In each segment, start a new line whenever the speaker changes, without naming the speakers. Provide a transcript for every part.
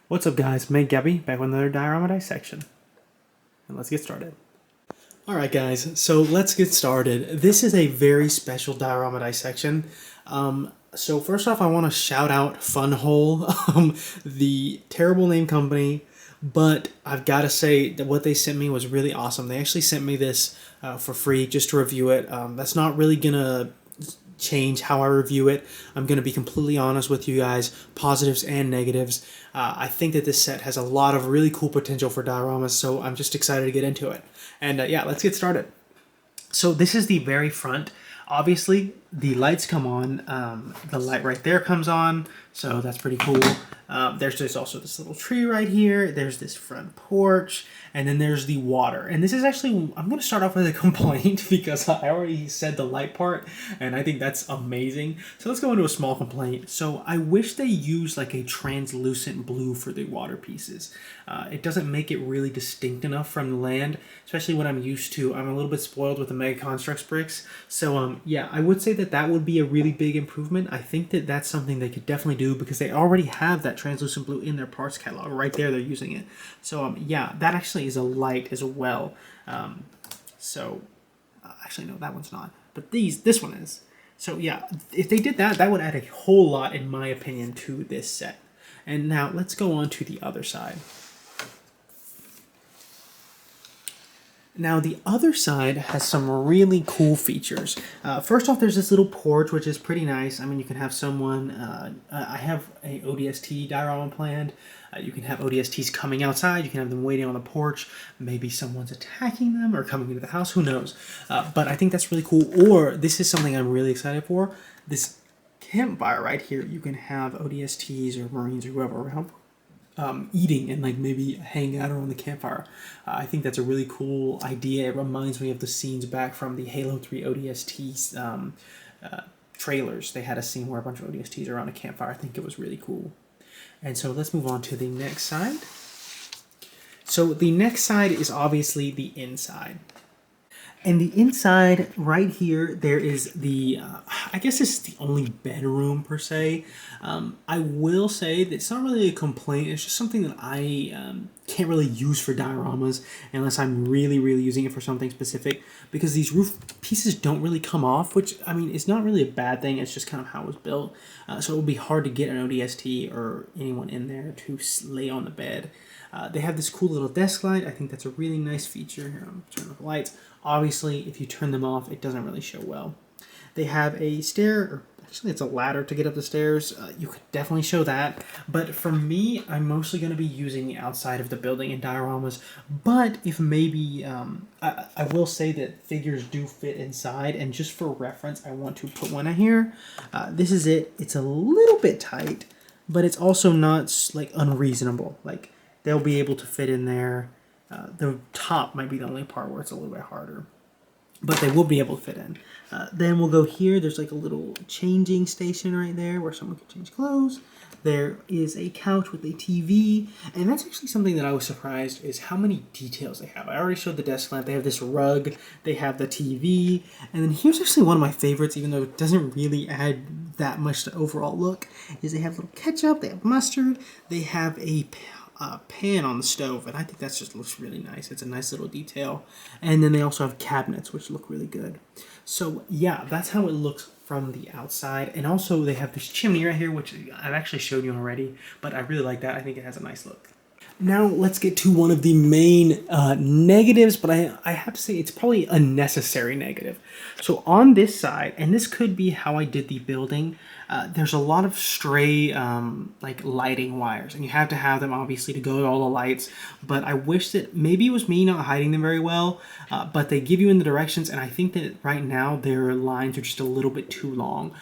What's up guys, me Gabby, back with another Diorama dissection. And let's get started. Alright guys, so let's get started. This is a very special Diorama dissection. So first off I want to shout out Funwhole, the terrible name company, but I've got to say that what they sent me was really awesome. They actually sent me this for free just to review it. That's not really gonna change how I review it. I'm going to be completely honest with you guys, positives and negatives. I think that this set has a lot of really cool potential for dioramas, so I'm just excited to get into it. And yeah, let's get started. So this is the very front. Obviously, the lights come on. The light right there comes on, so that's pretty cool. There's also this little tree right here. There's this front porch, and then there's the water. And this is actually, I'm going to start off with a complaint because I already said the light part, and I think that's amazing. So let's go into a small complaint. So I wish they used like a translucent blue for the water pieces. It doesn't make it really distinct enough from the land, especially what I'm used to. I'm a little bit spoiled with the Mega Construx bricks. So yeah, I would say that that would be a really big improvement. I think that that's something they could definitely do because they already have that translucent blue in their parts catalog. Right there, they're using it. So yeah, that actually is a light as well. Actually, no, that one's not. But this one is. So yeah, if they did that, that would add a whole lot, in my opinion, to this set. And now let's go on to the other side. Now the other side has some really cool features. First off, there's this little porch, which is pretty nice. I mean, you can have someone, I have a ODST diorama planned. You can have ODSTs coming outside. You can have them waiting on the porch. Maybe someone's attacking them or coming into the house. Who knows? But I think that's really cool. Or this is something I'm really excited for. This campfire right here. You can have ODSTs or Marines or whoever around eating and like maybe hanging out around the campfire. I think that's a really cool idea. It reminds me of the scenes back from the Halo 3 ODST trailers. They had a scene where a bunch of ODSTs are around a campfire. I think it was really cool. And so let's move on to the next side. So the next side is obviously the inside. And the inside, right here, there is the, I guess this is the only bedroom per se. I will say that it's not really a complaint. It's just something that I can't really use for dioramas unless I'm really, really using it for something specific. Because these roof pieces don't really come off, which, I mean, it's not really a bad thing. It's just kind of how it was built. So it would be hard to get an ODST or anyone in there to lay on the bed. They have this cool little desk light. I think that's a really nice feature. Here, I'm turning off the lights. Obviously, if you turn them off, it doesn't really show well. They have a stair, or actually it's a ladder to get up the stairs. You could definitely show that. But for me, I'm mostly going to be using the outside of the building in dioramas. But if maybe, I will say that figures do fit inside. And just for reference, I want to put one in here. This is it. It's a little bit tight, but it's also not like unreasonable. Like, they'll be able to fit in there. The top might be the only part where it's a little bit harder, but they will be able to fit in. Then we'll go here. There's like a little changing station right there where someone can change clothes. There is a couch with a TV, and that's actually something that I was surprised is how many details they have. I already showed the desk lamp. They have this rug. They have the TV, and then here's actually one of my favorites, even though it doesn't really add that much to overall look, is they have little ketchup. They have mustard. They have a pan on the stove, and I think that just looks really nice. It's a nice little detail. And then they also have cabinets, which look really good. So yeah, that's how it looks from the outside. And also they have this chimney right here, which I've actually showed you already, but I really like that. I think it has a nice look. Now let's get to one of the main negatives, but I have to say it's probably a necessary negative. So on this side, and this could be how I did the building, there's a lot of stray like lighting wires, and you have to have them obviously to go to all the lights, but I wish that maybe it was me not hiding them very well, but they give you in the directions, and I think that right now their lines are just a little bit too long.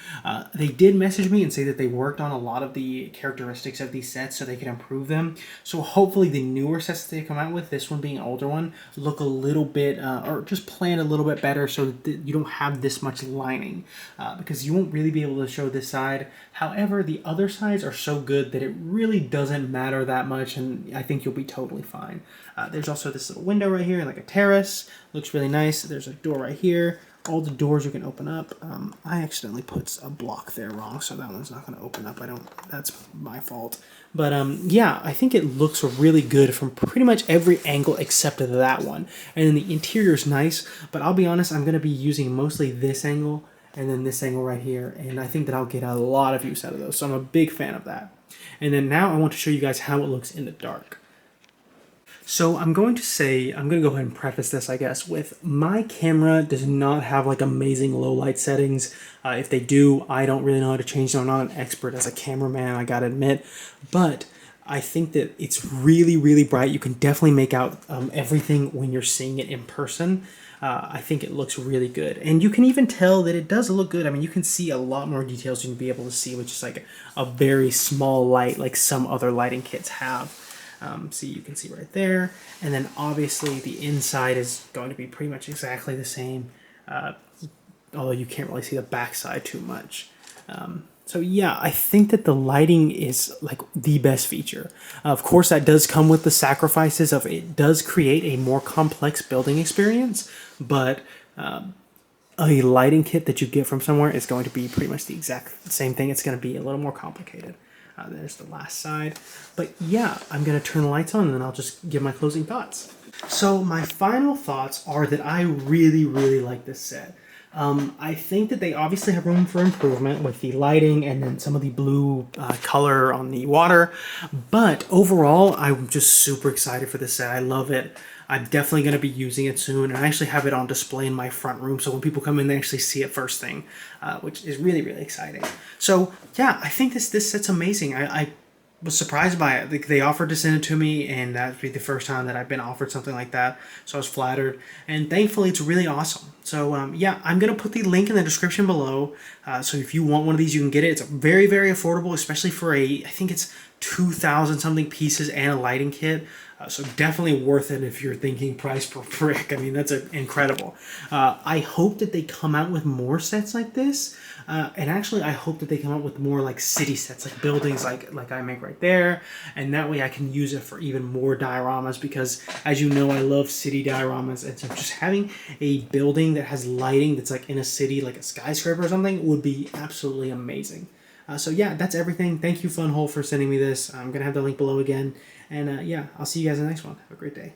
They did message me and say that they worked on a lot of the characteristics of these sets so they could improve them. So hopefully the newer sets that they come out with, this one being an older one, look a little bit, or just plan a little bit better so that you don't have this much lining, because you won't really be able to show this side. However, the other sides are so good that it really doesn't matter that much, and I think you'll be totally fine. There's also this little window right here, like a terrace. Looks really nice. There's a door right here. all the doors you can open up. I accidentally put a block there wrong, so that one's not going to open up. That's my fault. But yeah, I think it looks really good from pretty much every angle except that one. And then the interior is nice, but I'll be honest, I'm going to be using mostly this angle and then this angle right here, and I think that I'll get a lot of use out of those, so I'm a big fan of that. And then now I want to show you guys how it looks in the dark. So I'm going to go ahead and preface this, I guess, with my camera does not have like amazing low light settings. If they do, I don't really know how to change them. I'm not an expert as a cameraman, I gotta admit, but I think that it's really, really bright. You can definitely make out everything when you're seeing it in person. I think it looks really good. And you can even tell that it does look good. I mean, you can see a lot more details you can be able to see, which is like a very small light like some other lighting kits have. So you can see right there. And then obviously the inside is going to be pretty much exactly the same, although you can't really see the backside too much. So yeah, I think that the lighting is like the best feature. Of course, that does come with the sacrifices of it does create a more complex building experience, but a lighting kit that you get from somewhere is going to be pretty much the exact same thing. It's going to be a little more complicated. There's the last side. But yeah, I'm going to turn the lights on and then I'll just give my closing thoughts. So my final thoughts are that I really, really like this set. I think that they obviously have room for improvement with the lighting and then some of the blue color on the water. But overall, I'm just super excited for this set. I love it. I'm definitely going to be using it soon, and I actually have it on display in my front room, so when people come in, they actually see it first thing, which is really, really exciting. So yeah, I think this set's amazing. I was surprised by it. They offered to send it to me, and that'd be the first time that I've been offered something like that, so I was flattered, and thankfully it's really awesome. So yeah, I'm going to put the link in the description below, so if you want one of these, you can get it. It's very, very affordable, especially for I think it's 2,000 something pieces and a lighting kit. So definitely worth it if you're thinking price per brick. I mean, that's incredible. I hope that they come out with more sets like this. And actually, I hope that they come out with more like city sets, like buildings like I make right there. And that way I can use it for even more dioramas because, as you know, I love city dioramas. And so just having a building that has lighting that's like in a city, like a skyscraper or something, would be absolutely amazing. So yeah, that's everything. Thank you, Funwhole, for sending me this. I'm going to have the link below again. And yeah, I'll see you guys in the next one. Have a great day.